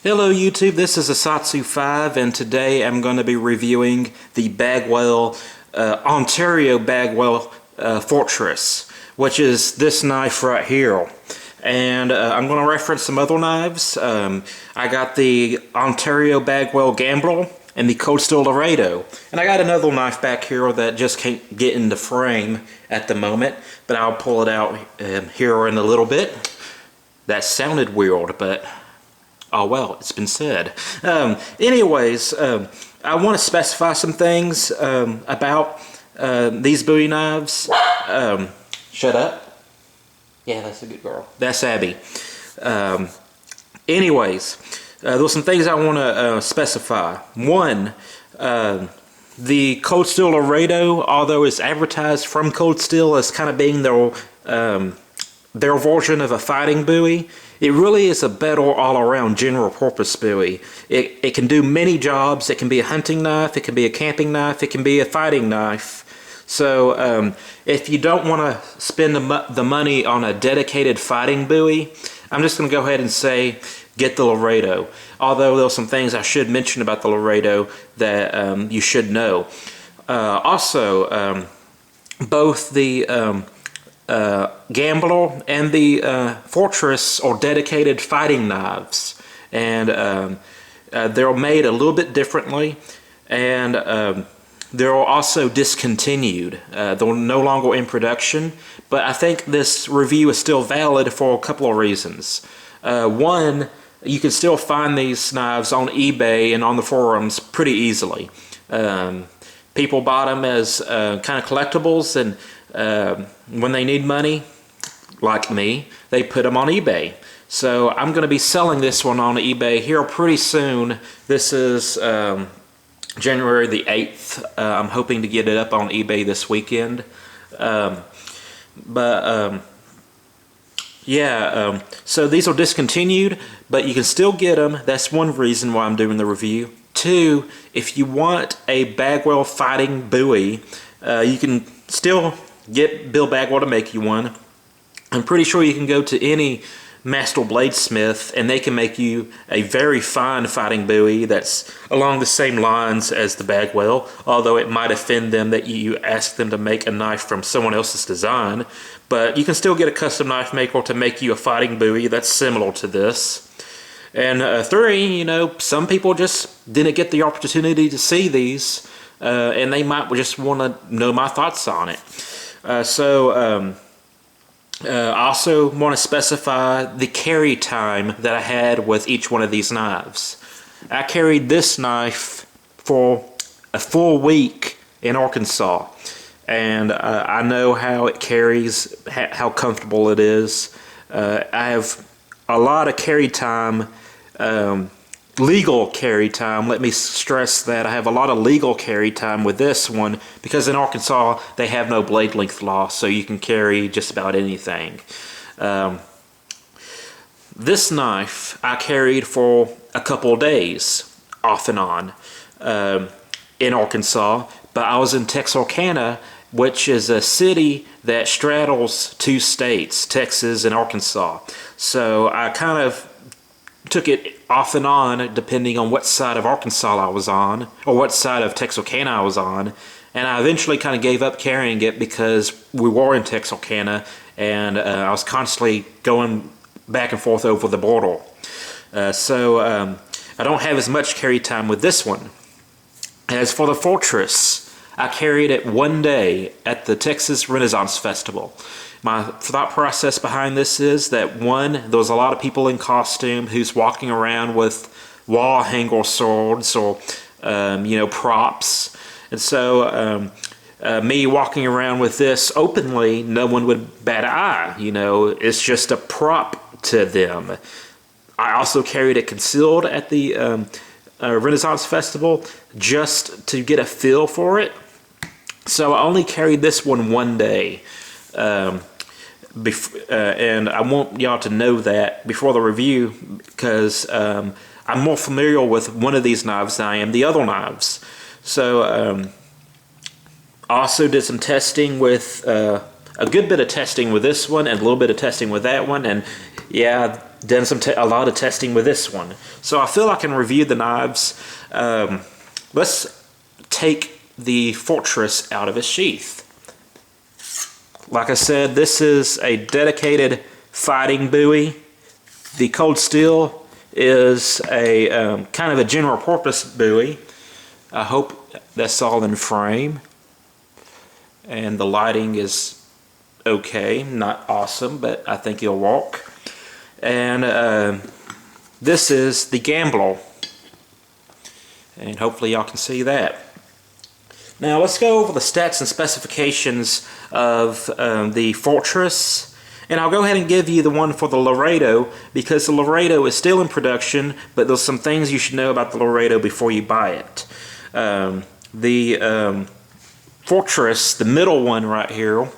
Hello YouTube, this is Asatsu 5 and today I'm going to be reviewing the Bagwell, Ontario Bagwell Fortress, which is this knife right here. And I'm going to reference some other knives. I got the Ontario Bagwell Gambler and the Cold Steel Laredo. And I got another knife back here that just can't get in the frame at the moment, but I'll pull it out here in a little bit. That sounded weird, but oh well, it's been said. Anyways, I want to specify some things about these Bowie knives. Shut up. Yeah, that's a good girl. That's Abby. Anyways, there's some things I want to specify. One, the Cold Steel Laredo, although it's advertised from Cold Steel as kind of being their version of a fighting Bowie, it really is a better all-around general purpose Bowie. It can do many jobs. It can be a hunting knife, it can be a camping knife, it can be a fighting knife. So if you don't want to spend the money on a dedicated fighting Bowie, I'm just going to go ahead and say get the Laredo. Although there's some things I should mention about the Laredo that you should know. Also, both the Gambler and the Fortress are dedicated fighting knives, and they're made a little bit differently, and they're also discontinued. They're no longer in production, but I think this review is still valid for a couple of reasons. One, you can still find these knives on eBay and on the forums pretty easily. People buy them as kind of collectibles, and when they need money, like me, they put them on eBay. So I'm going to be selling this one on eBay here pretty soon. This is January the 8th. I'm hoping to get it up on eBay this weekend. So these are discontinued, but you can still get them. That's one reason why I'm doing the review. Two, if you want a Bagwell fighting Bowie, you can still get Bill Bagwell to make you one. I'm pretty sure you can go to any master bladesmith and they can make you a very fine fighting Bowie that's along the same lines as the Bagwell, although it might offend them that you ask them to make a knife from someone else's design. But you can still get a custom knife maker to make you a fighting Bowie that's similar to this. And three, you know, some people just didn't get the opportunity to see these, and they might just want to know my thoughts on it. I also want to specify the carry time that I had with each one of these knives. I carried this knife for a full week in Arkansas, and I know how it carries, how comfortable it is. I have a lot of carry time, legal carry time. Let me stress that I have a lot of legal carry time with this one because in Arkansas they have no blade length law, so you can carry just about anything. This knife I carried for a couple of days off and on in Arkansas, but I was in Texarkana, which is a city that straddles two states, Texas and Arkansas. So I kind of took it off and on depending on what side of Arkansas I was on, or what side of Texarkana I was on, and I eventually kind of gave up carrying it because we were in Texarkana and I was constantly going back and forth over the border. So I don't have as much carry time with this one. As for the Fortress, I carried it one day at the Texas Renaissance Festival. My thought process behind this is that, one, there was a lot of people in costume who's walking around with wall hanger swords or, props. And so me walking around with this openly, no one would bat an eye. You know, it's just a prop to them. I also carried it concealed at the Renaissance Festival just to get a feel for it. So I only carried this one day. And I want y'all to know that before the review, because I'm more familiar with one of these knives than I am the other knives. So I also did some testing with a a good bit of testing with this one and a little bit of testing with that one, and yeah, I've done a lot of testing with this one. So I feel I can review the knives. Let's take the Fortress out of its sheath. Like I said, this is a dedicated fighting bowie. The Cold Steel is a kind of a general purpose bowie. I hope that's all in frame. And the lighting is okay, not awesome, but I think it'll walk. And this is the Gambler. And hopefully y'all can see that. Now let's go over the stats and specifications of the Fortress, and I'll go ahead and give you the one for the Laredo, because the Laredo is still in production, but there's some things you should know about the Laredo before you buy it. The Fortress, the middle one right here,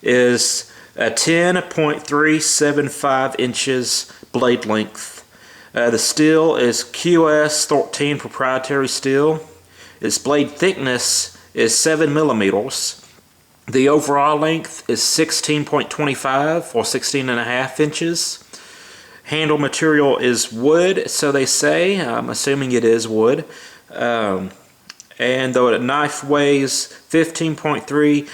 is a 10.375 inches blade length. The steel is QS 13 proprietary steel. Its blade thickness is 7 millimeters. The overall length is 16.25 or 16.5 inches. Handle material is wood, so they say. I'm assuming it is wood. And the knife weighs 15.3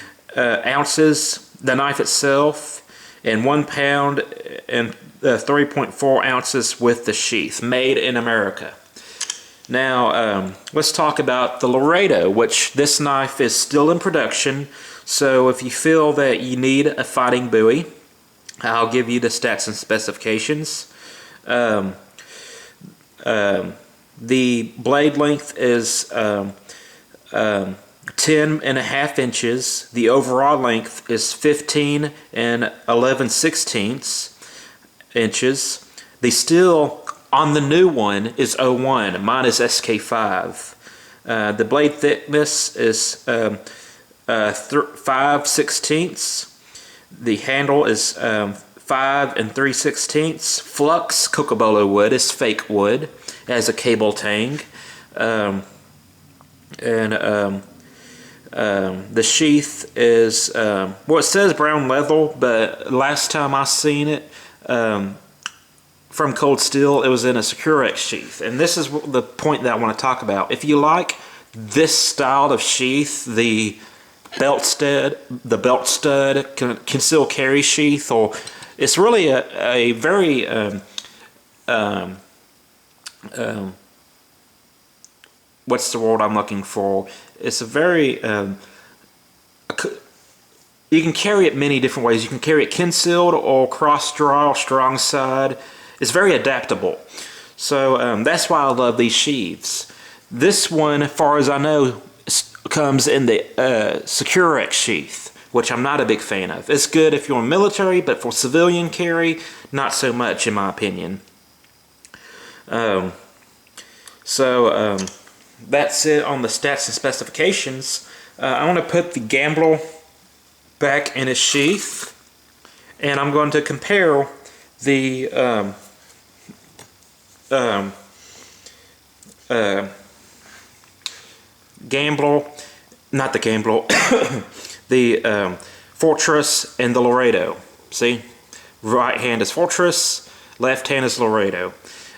ounces, the knife itself, and 1 pound and 3.4 ounces with the sheath, made in America. Now, let's talk about the Laredo, which this knife is still in production. So if you feel that you need a fighting bowie, I'll give you the stats and specifications. The blade length is 10.5 inches. The overall length is 15 and 11/16 inches. The steel on the new one is 01. Mine is SK5. The blade thickness is 5/16. The handle is 5 3/16. Flux Cocobolo wood is fake wood. It has a cable tang. The sheath is, well, it says brown leather, but last time I seen it, from Cold Steel, it was in a Securex sheath. And this is the point that I want to talk about. If you like this style of sheath, the belt stud concealed carry sheath, or it's really a very what's the word I'm looking for? It's a very you can carry it many different ways. You can carry it concealed or cross draw, strong side. It's very adaptable. So that's why I love these sheaths. This one, as far as I know, comes in the Securex sheath, which I'm not a big fan of. It's good if you're military, but for civilian carry, not so much in my opinion. That's it on the stats and specifications. I want to put the Gambler back in its sheath, and I'm going to compare the Gambler, not the Gambler, the Fortress and the Laredo. See, right hand is Fortress, left hand is Laredo,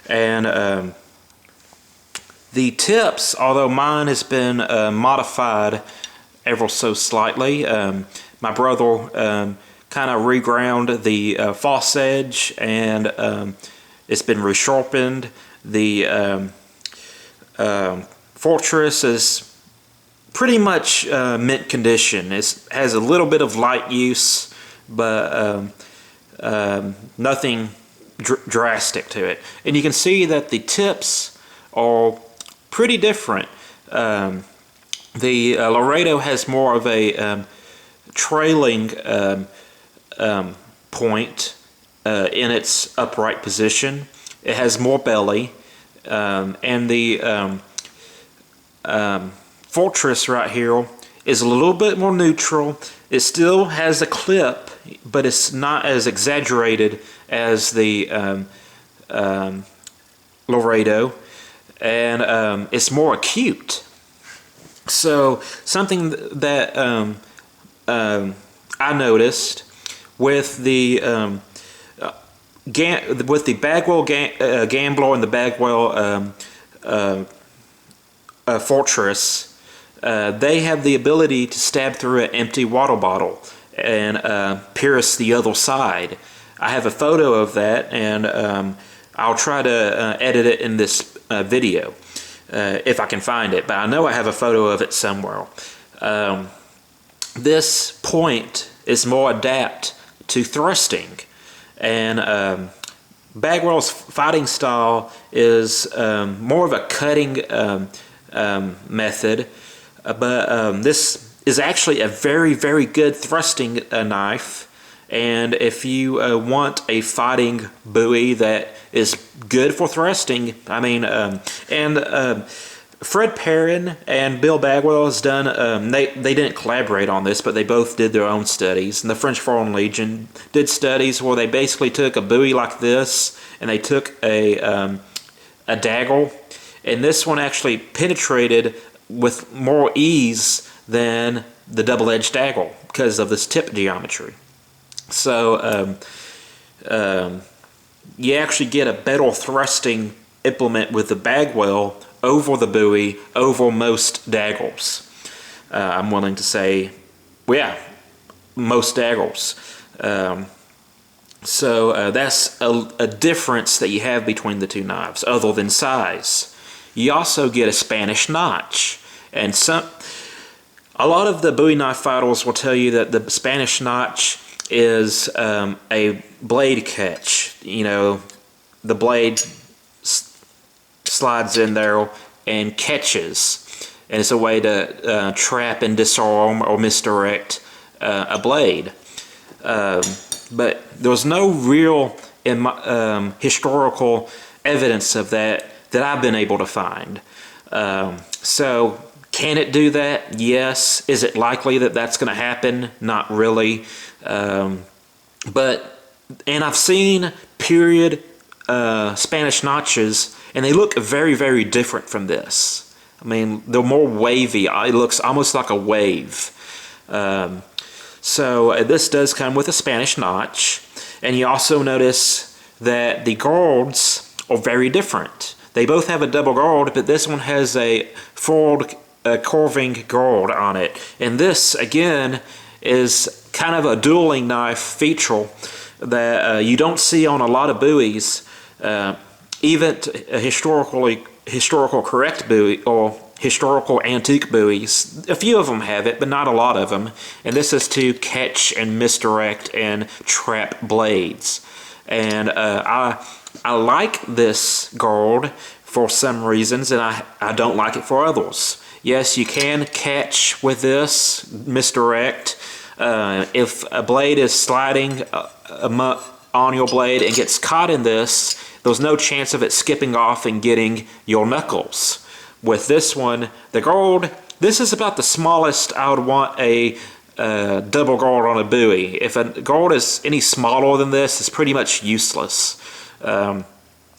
and the tips, although mine has been modified ever so slightly. My brother kind of reground the Fossa edge, and it's been resharpened. The Fortress is pretty much mint condition. It has a little bit of light use, but nothing drastic to it. And you can see that the tips are pretty different. The Laredo has more of a trailing point in its upright position. It has more belly, and the Fortress right here is a little bit more neutral. It still has a clip, but it's not as exaggerated as the Laredo, and it's more acute. So something that I noticed with the bagwell gambler and the bagwell fortress, they have the ability to stab through an empty water bottle and pierce the other side. I have a photo of that, and I'll try to edit it in this video if I can find it, but I know I have a photo of it somewhere. This point is more adapt to thrusting, and Bagwell's fighting style is more of a cutting method, but this is actually a very, very good thrusting knife. And if you want a fighting bowie that is good for thrusting, I mean, Fred Perrin and Bill Bagwell has done, they didn't collaborate on this, but they both did their own studies. And the French Foreign Legion did studies where they basically took a bowie like this, and they took a dagger, and this one actually penetrated with more ease than the double-edged dagger because of this tip geometry. So you actually get a better thrusting implement with the Bagwell over the bowie, over most daggers. I'm willing to say, well, yeah, most daggers. So that's a difference that you have between the two knives, other than size. You also get a Spanish notch, and a lot of the bowie knife fighters will tell you that the Spanish notch is a blade catch. You know, the blade slides in there and catches, and it's a way to trap and disarm or misdirect a blade. But there's no real historical evidence of that I've been able to find. So can it do that? Yes. Is it likely that that's going to happen? Not really. But I've seen period Spanish notches, and they look very, very different from this. I mean, they're more wavy. It looks almost like a wave. So this does come with a Spanish notch, and you also notice that the guards are very different. They both have a double guard, but this one has a forward carving guard on it, and this again is kind of a dueling knife feature that you don't see on a lot of buoys, even historical correct buoy or historical antique buoys. A few of them have it, but not a lot of them. And this is to catch and misdirect and trap blades. And I like this guard for some reasons, and I don't like it for others. Yes, you can catch with this, misdirect. If a blade is sliding on your blade and gets caught in this, there's no chance of it skipping off and getting your knuckles. With this one, the guard, this is about the smallest I would want a double guard on a buoy. If a guard is any smaller than this, it's pretty much useless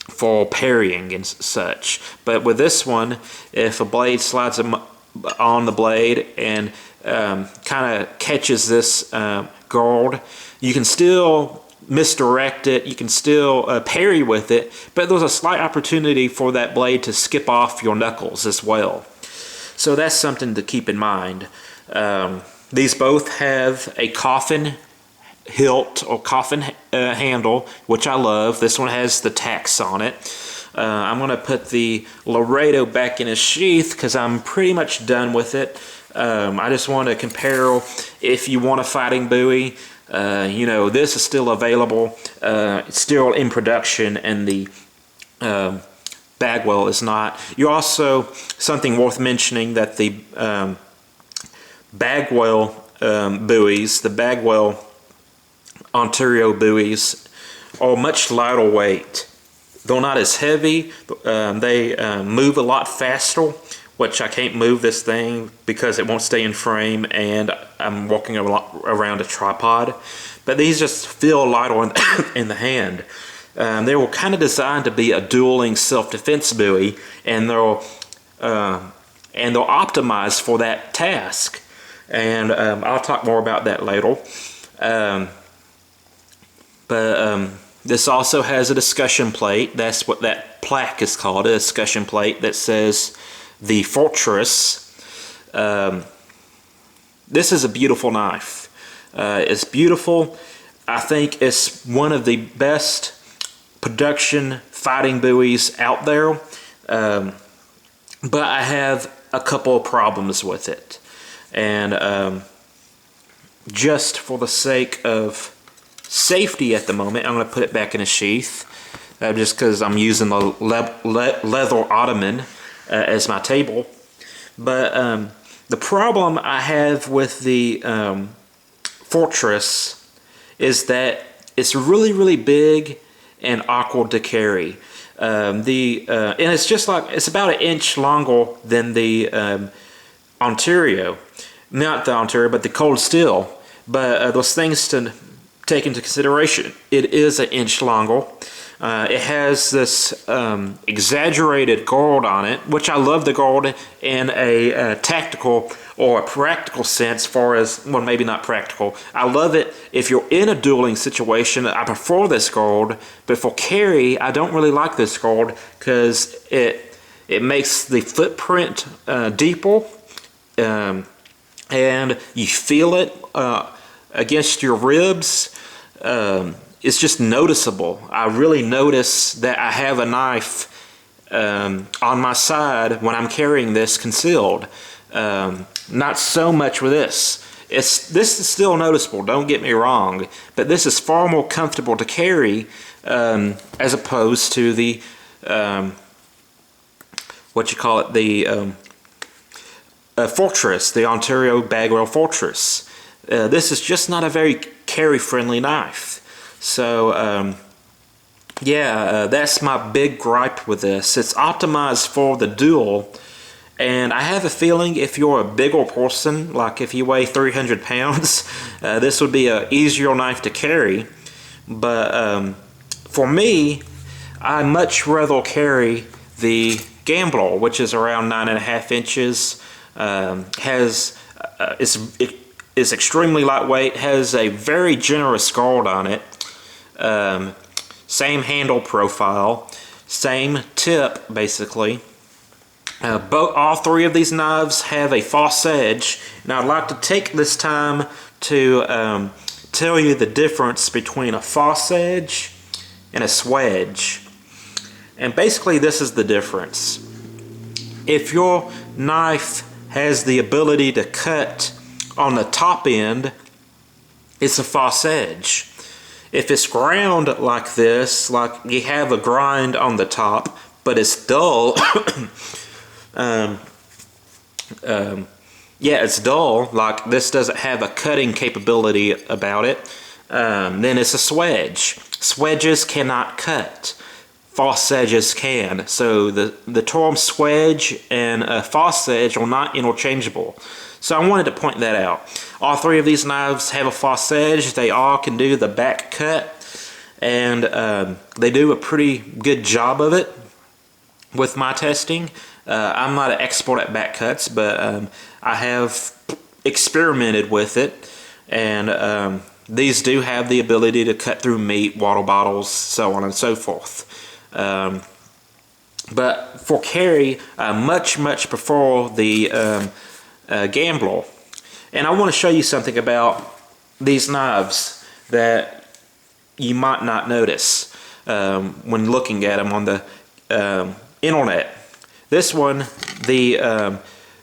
for parrying and such. But with this one, if a blade slides on the blade and kind of catches this guard, you can still misdirect it, you can still parry with it, but there's a slight opportunity for that blade to skip off your knuckles as well. So that's something to keep in mind. These both have a coffin hilt or coffin handle, which I love. This one has the tacks on it. I'm going to put the Laredo back in its sheath because I'm pretty much done with it. I just want to compare if you want a fighting buoy. You know, this is still available. It's still in production, and the Bagwell is not. You also, something worth mentioning, that the Bagwell buoys, the Bagwell Ontario buoys, are much lighter weight. They're not as heavy. They move a lot faster, which I can't move this thing because it won't stay in frame, and I'm walking around a tripod. But these just feel lighter in the hand. They were kind of designed to be a dueling self-defense buoy, and they're optimized for that task. And I'll talk more about that later. This also has a discussion plate. That's what that plaque is called, a discussion plate that says the Fortress. This is a beautiful knife. It's beautiful. I think it's one of the best production fighting buoys out there. But I have a couple of problems with it. And just for the sake of safety at the moment, I'm going to put it back in a sheath. Just because I'm using the leather ottoman as my table. But the problem I have with the Fortress is that it's really, really big and awkward to carry. And it's just like, it's about an inch longer than the Ontario. Not the Ontario, but the Cold Steel. But those things to take into consideration. It is an inch longer. It has this exaggerated gold on it, which I love the gold in a tactical or a practical sense, far as, well, maybe not practical. I love it if you're in a dueling situation. I prefer this gold, but for carry, I don't really like this gold because it makes the footprint deeper, and you feel it against your ribs. It's just noticeable. I really notice that I have a knife on my side when I'm carrying this concealed. Not so much with this. This is still noticeable, don't get me wrong, but this is far more comfortable to carry as opposed to the Fortress, the Ontario Bagwell Fortress. This is just not a very carry-friendly knife. So, that's my big gripe with this. It's optimized for the duel, and I have a feeling if you're a bigger person, like if you weigh 300 pounds, this would be an easier knife to carry. But for me, I much rather carry the Gambler, which is around 9.5 inches. It's extremely lightweight, has a very generous guard on it. Same handle profile, same tip basically. All three of these knives have a Fossa edge, and I'd like to take this time to tell you the difference between a Fossa edge and a Swedge. And basically this is the difference. If your knife has the ability to cut on the top end, it's a Fossa edge. If it's ground like this, like you have a grind on the top, but it's dull, it's dull, like this doesn't have a cutting capability about it, then it's a Swedge. Swedges cannot cut. Fossa edges can. So the term Swedge and Fossa edge are not interchangeable. So I wanted to point that out. All three of these knives have a Fossa edge. They all can do the back cut, and they do a pretty good job of it with my testing. I'm not an expert at back cuts, but I have experimented with it, and these do have the ability to cut through meat, water bottles, so on and so forth. But for carry, I much prefer the Gambler. And I want to show you something about these knives that you might not notice when looking at them on the internet. This one, the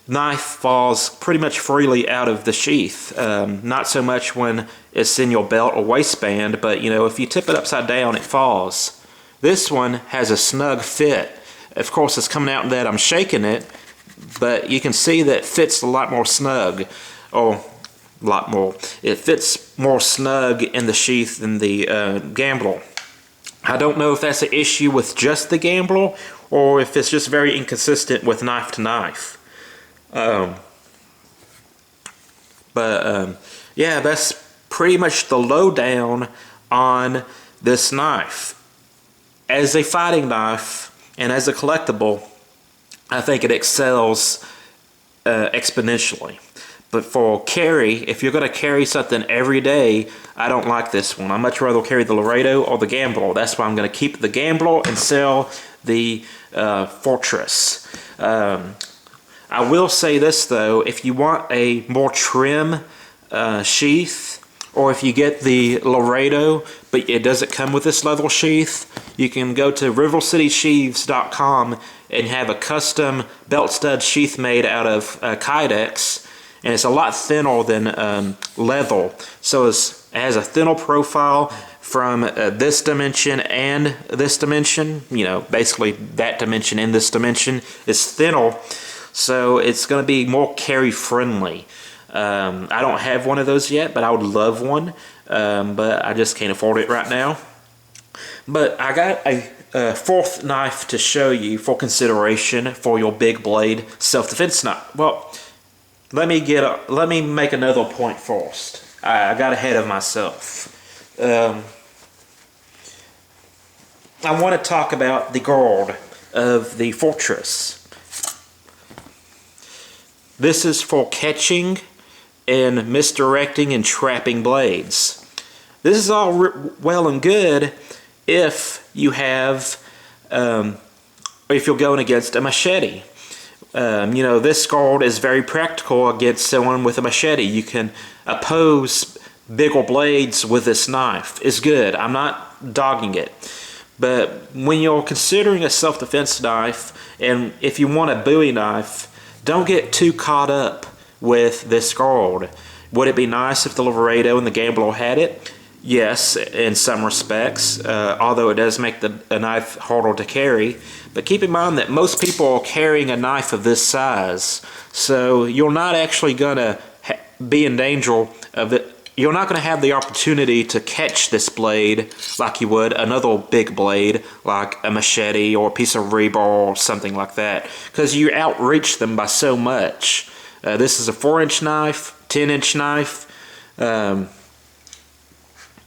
knife falls pretty much freely out of the sheath. Not so much when it's in your belt or waistband, but you know, if you tip it upside down, it falls. This one has a snug fit. Of course, it's coming out that I'm shaking it, but you can see that it fits a lot more snug, or a lot more. It fits more snug in the sheath than the Gambler. I don't know if that's an issue with just the Gambler, or if it's just very inconsistent with knife to knife. Yeah, that's pretty much the lowdown on this knife. As a fighting knife and as a collectible, I think it excels exponentially. But for carry, if you're going to carry something every day, I don't like this one. I'd much rather carry the Laredo or the Gambler. That's why I'm going to keep the Gambler and sell the Fortress. I will say this though, if you want a more trim sheath, or if you get the Laredo, but it doesn't come with this leather sheath, you can go to rivercitysheaths.com and have a custom belt stud sheath made out of Kydex, and it's a lot thinner than leather. So it has a thinner profile from this dimension and this dimension. You know, basically that dimension and this dimension is thinner, so it's going to be more carry friendly. I don't have one of those yet, but I would love one, but I just can't afford it right now. But I got a fourth knife to show you for consideration for your big blade self-defense knife. Well, let me make another point first. I got ahead of myself. I want to talk about the guard of the Fortress. This is for catching and misdirecting and trapping blades. This is all well and good if you have, if you're going against a machete. You know, this guard is very practical against someone with a machete. You can oppose bigger blades with this knife. It's good. I'm not dogging it. But when you're considering a self-defense knife, and if you want a Bowie knife, don't get too caught up with this guard. Would it be nice if the Laredo and the Gambler had it? Yes, in some respects, although it does make the knife harder to carry. But keep in mind that most people are carrying a knife of this size, so you're not actually going to be in danger of it. You're not going to have the opportunity to catch this blade like you would another big blade, like a machete or a piece of rebar or something like that, because you outreach them by so much. This is a 4-inch knife, 10-inch knife.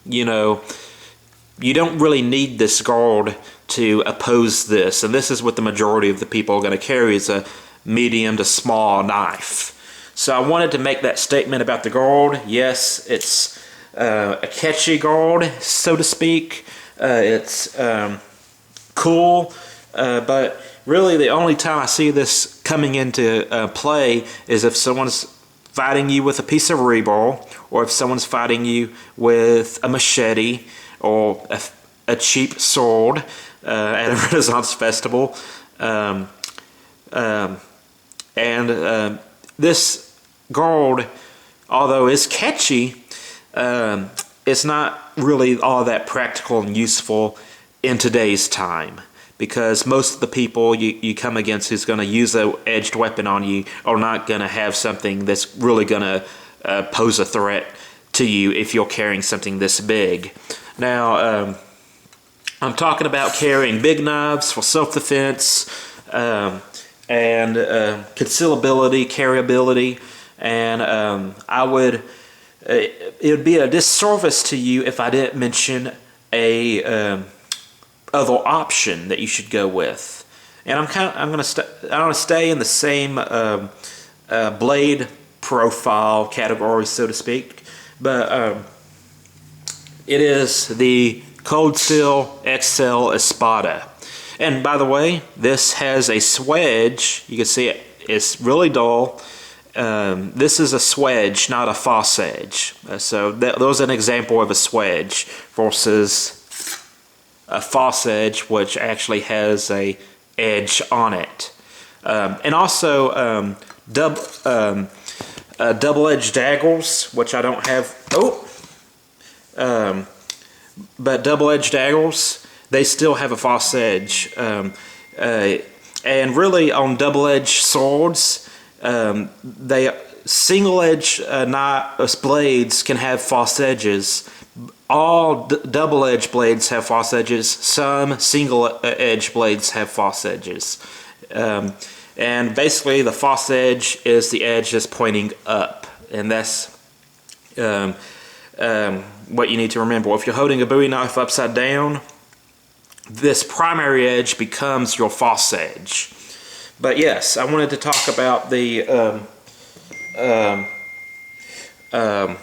You know, you don't really need this guard to oppose this, and this is what the majority of the people are going to carry, is a medium to small knife. So I wanted to make that statement about the guard. Yes, it's a catchy guard, so to speak. It's cool, but really the only time I see this coming into play is if someone's fighting you with a piece of rebar, or if someone's fighting you with a machete or a cheap sword at a Renaissance festival. This guard, although it's catchy, it's not really all that practical and useful in today's time, because most of the people you come against who's going to use an edged weapon on you are not going to have something that's really going to pose a threat to you if you're carrying something this big. Now, I'm talking about carrying big knives for self-defense and concealability, carryability, and it would be a disservice to you if I didn't mention a other option that you should go with. And I'm going to stay in the same blade profile category, so to speak, but it is the Cold Steel XL Espada. And by the way, this has a Swedge. You can see it's really dull. This is a Swedge, not a Fossa edge. So there's an example of a Swedge versus a Fossa edge, which actually has a edge on it. And also double-edged daggers, which I don't have. But double-edged daggers, they still have a Fossa edge. And really, on double-edged swords, single-edge blades can have Fossa edges. All double-edged blades have Fossa edges. Some single-edge blades have Fossa edges. And basically, the Fossa edge is the edge that's pointing up, and that's what you need to remember. If you're holding a Bowie knife upside down, this primary edge becomes your Fossa edge. But yes, I wanted to talk about the Cold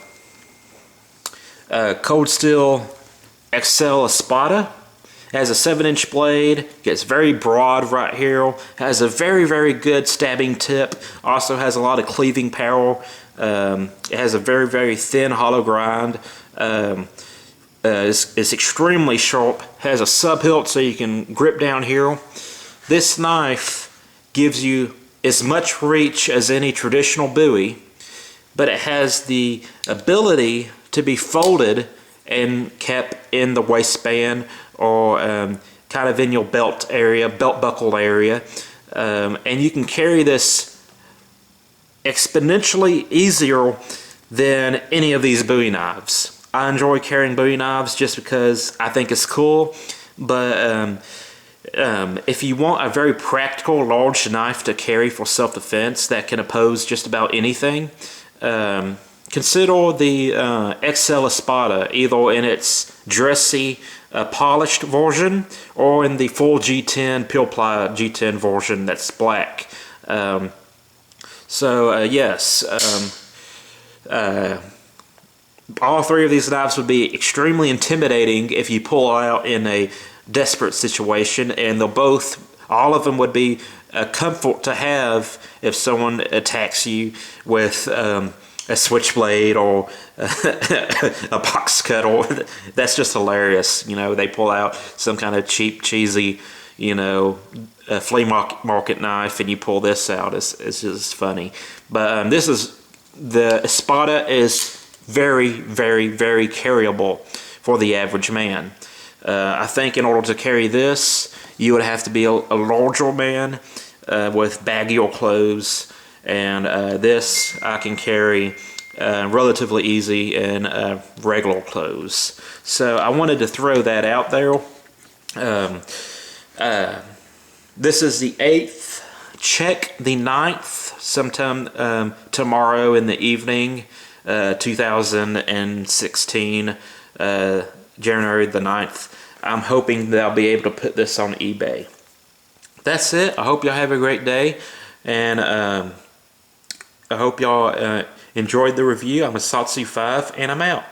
Steel XL Espada. Has a 7-inch blade, gets very broad right here, has a very good stabbing tip, also has a lot of cleaving power. It has a very thin hollow grind. It's extremely sharp, has a sub hilt so you can grip down here. This knife gives you as much reach as any traditional bowie, but it has the ability to be folded and kept in the waistband or kind of in your belt area, belt buckle area. And you can carry this exponentially easier than any of these bowie knives. I enjoy carrying bowie knives just because I think it's cool, but if you want a very practical large knife to carry for self-defense that can oppose just about anything, consider the XL Espada, either in its dressy, polished version or in the full G10 Peel Ply G10 version that's black. Yes, all three of these knives would be extremely intimidating if you pull out in a desperate situation, and all of them would be a comfort to have if someone attacks you with a switchblade or a box cutter. That's just hilarious. You know, they pull out some kind of cheap, cheesy, a flea market knife, and you pull this out. It's just funny. But the Espada is very carryable for the average man. I think in order to carry this, you would have to be a larger man with baggier clothes, and this I can carry relatively easy in regular clothes. So I wanted to throw that out there. This is the 8th. Check the 9th sometime tomorrow in the evening, 2016, January the 9th. I'm hoping that I'll be able to put this on eBay. That's it. I hope y'all have a great day, and I hope y'all enjoyed the review. I'm a Satsu 5, and I'm out.